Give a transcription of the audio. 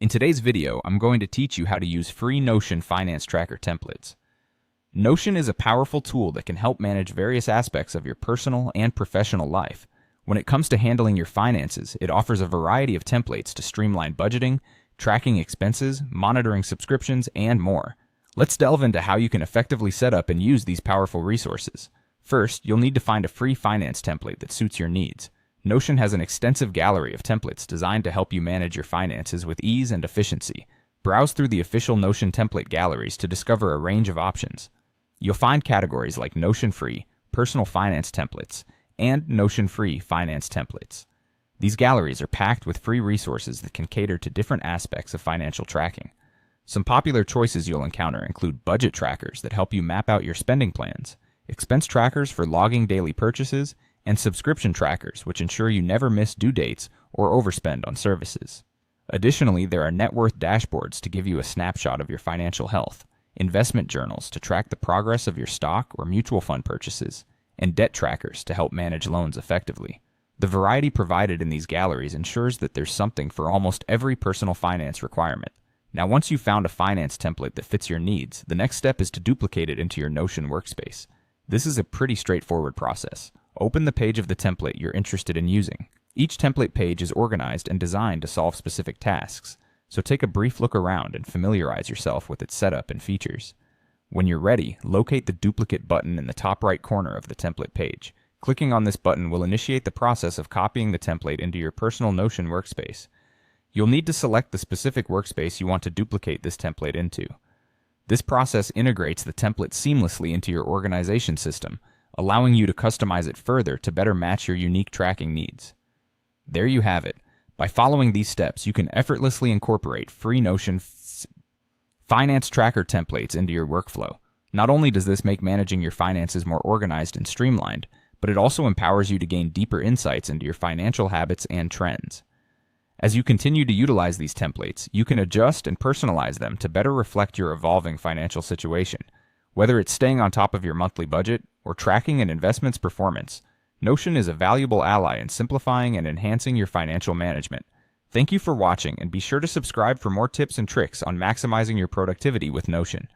In today's video, I'm going to teach you how to use free Notion Finance Tracker templates. Notion is a powerful tool that can help manage various aspects of your personal and professional life. When it comes to handling your finances, it offers a variety of templates to streamline budgeting, tracking expenses, monitoring subscriptions, and more. Let's delve into how you can effectively set up and use these powerful resources. First, you'll need to find a free finance template that suits your needs. Notion has an extensive gallery of templates designed to help you manage your finances with ease and efficiency. Browse through the official Notion template galleries to discover a range of options. You'll find categories like Notion Free, Personal Finance Templates, and Notion Free Finance Templates. These galleries are packed with free resources that can cater to different aspects of financial tracking. Some popular choices you'll encounter include budget trackers that help you map out your spending plans, expense trackers for logging daily purchases, and subscription trackers, which ensure you never miss due dates or overspend on services. Additionally, there are net worth dashboards to give you a snapshot of your financial health, investment journals to track the progress of your stock or mutual fund purchases, and debt trackers to help manage loans effectively. The variety provided in these galleries ensures that there's something for almost every personal finance requirement. Now, once you've found a finance template that fits your needs, the next step is to duplicate it into your Notion workspace. This is a pretty straightforward process. Open the page of the template you're interested in using. Each template page is organized and designed to solve specific tasks, so take a brief look around and familiarize yourself with its setup and features. When you're ready, locate the duplicate button in the top right corner of the template page. Clicking on this button will initiate the process of copying the template into your personal Notion workspace. You'll need to select the specific workspace you want to duplicate this template into. This process integrates the template seamlessly into your organization system, allowing you to customize it further to better match your unique tracking needs. There you have it. By following these steps, you can effortlessly incorporate free Notion Finance Tracker templates into your workflow. Not only does this make managing your finances more organized and streamlined, but it also empowers you to gain deeper insights into your financial habits and trends. As you continue to utilize these templates, you can adjust and personalize them to better reflect your evolving financial situation. Whether it's staying on top of your monthly budget or tracking an investment's performance, Notion is a valuable ally in simplifying and enhancing your financial management. Thank you for watching, and be sure to subscribe for more tips and tricks on maximizing your productivity with Notion.